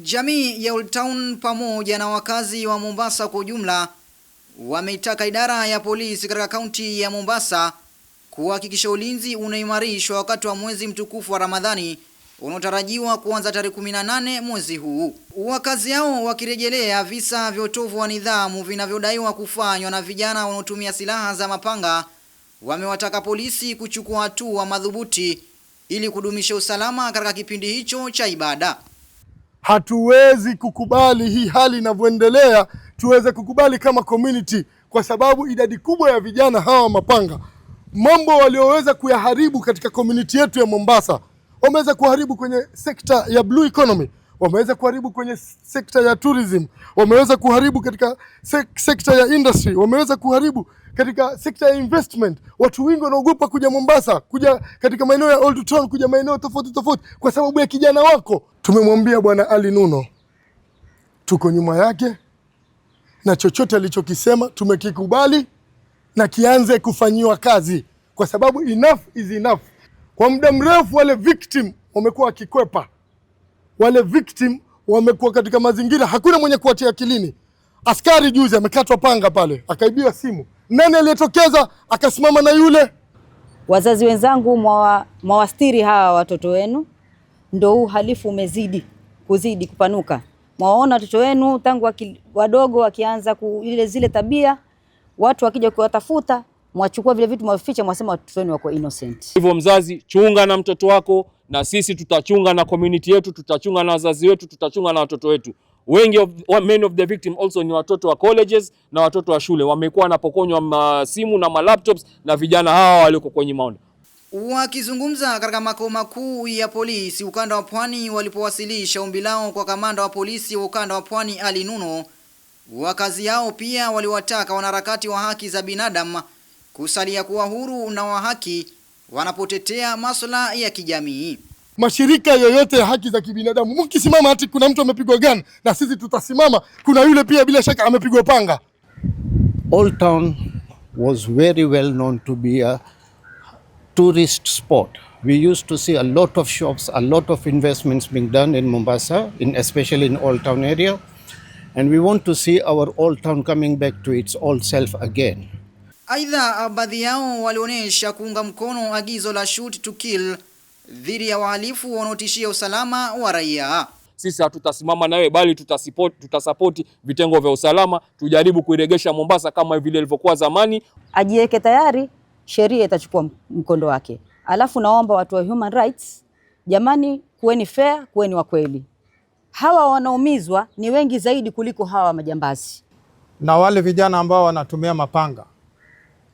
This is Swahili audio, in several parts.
Jamii ya Old Town pamoja na wakazi wa Mombasa kwa ujumla wameitaka idara ya polisi katika kaunti ya Mombasa kuhakikisha ulinzi unaimarishwa wakati wa mwezi mtukufu wa Ramadhani unaotarajiwa kuanza tarehe 18 mwezi huu. Wakazi hao wakirejelea visa vya utovu wa nidhamu vinavyodaiwa kufanywa na vijana wanaotumia silaha za mapanga, wamewataka polisi kuchukua hatua madhubuti ili kudumisha usalama katika kipindi hicho cha ibada. Hatuwezi kukubali hii hali inavyoendelea, tuweze kukubali kama community, kwa sababu idadi kubwa ya vijana hawa mapanga, mambo walioweza kuyaharibu katika community yetu ya Mombasa, wameweza kuharibu kwenye sekta ya blue economy, wameweza kuharibu kwenye sekta ya tourism, wameweza kuharibu katika sekta ya industry, wameweza kuharibu katika sekta ya investment. Watu wengi wanaogopa kuja Mombasa, kuja katika maeneo ya Old Town, kuja maeneo tofauti tofauti kwa sababu ya kijana wako. Tumemwambia Bwana Ali Nuno tuko nyuma yake, na chochote alichokisema tumekikubali na kianze kufanyiwa kazi, kwa sababu enough is enough. Kwa muda mrefu wale victim wamekuwa wakikwepa, wale victim wamekuwa katika mazingira hakuna mwenye kuwatia akilini. Askari juzi amekatwa panga pale, akaibiwa simu. Nani aliyetokeza akasimama na yule? Wazazi wenzangu, mwawastiri hawa watoto wenu, ndio huu halifu umezidi kupanuka. Mwaona watoto wenu tangu wadogo wakianza zile tabia, watu wakija kuwatafuta mwachukua vile vitu mwaficha, mwasema watoto wenu wako innocent. Hivyo mzazi, chunga na mtoto wako, na sisi tutachunga na community yetu, tutachunga na wazazi wetu, tutachunga na watoto wetu. Many of the victim also ni watoto wa colleges na watoto wa shule, wamekuwa wanapokonywa simu na laptops na vijana hawa walioko kwenye maondo. Wakizungumza katika makao makuu ya polisi ukanda wa Pwani walipowasilisha ombi lao kwa kamanda wa polisi wa ukanda wa Pwani Ali Nuno, wakazi hao pia waliwataka wanaharakati wa haki za binadamu kusalia kuwa huru na wa haki wanapotetea masuala ya kijamii. Mashirika yoyote ya haki za kibinadamu, mkisimama hati kuna mtu amepigwa gun, na sisi tutasimama, kuna yule pia bila shaka amepigwa panga. Old Town was very well known to be a tourist spot. We used to see a lot of shops, a lot of investments being done in Mombasa, especially in Old Town area, and we want to see our Old Town coming back to its old self again. Aidha, baadhi yao walionyesha kuunga mkono agizo la shoot to kill dhidi ya wahalifu wanaotishia usalama wa raia. Sisi hatutasimama nawe, bali tutasapoti vitengo vya usalama, tujaribu kuiregesha Mombasa kama vile ilivyokuwa zamani. Ajiweke tayari, sheria itachukua mkondo wake. Alafu naomba watu wa human rights, jamani, kuweni fair, kuweni wa kweli. Hawa wanaumizwa ni wengi zaidi kuliko hawa majambazi. Na wale vijana ambao wanatumia mapanga,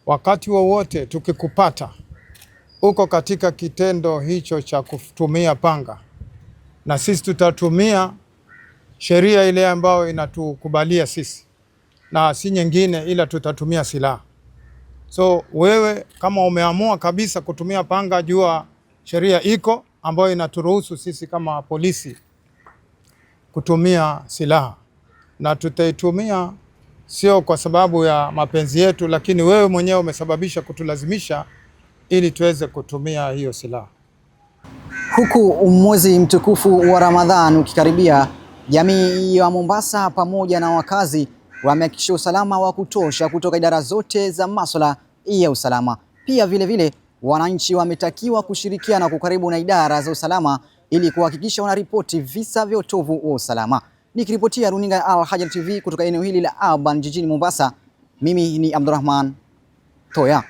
wakati wowote tukikupata uko katika kitendo hicho cha kutumia panga, na sisi tutatumia sheria ile ambayo inatukubalia sisi, na si nyingine, ila tutatumia silaha. So wewe kama umeamua kabisa kutumia panga, jua sheria iko ambayo inaturuhusu sisi kama polisi kutumia silaha, na tutaitumia sio kwa sababu ya mapenzi yetu, lakini wewe mwenyewe umesababisha kutulazimisha ili tuweze kutumia hiyo silaha. Huku mwezi mtukufu wa Ramadhan ukikaribia, jamii ya Mombasa pamoja na wakazi wamehakikisha usalama wa kutosha kutoka idara zote za masuala ya usalama. Pia vile wananchi wametakiwa kushirikiana kwa karibu na idara za usalama ili kuhakikisha wanaripoti visa vya utovu wa usalama. Nikiripotia runinga ya Al Hajar TV kutoka eneo hili la Aban jijini Mombasa, mimi ni Abdurrahman Toya.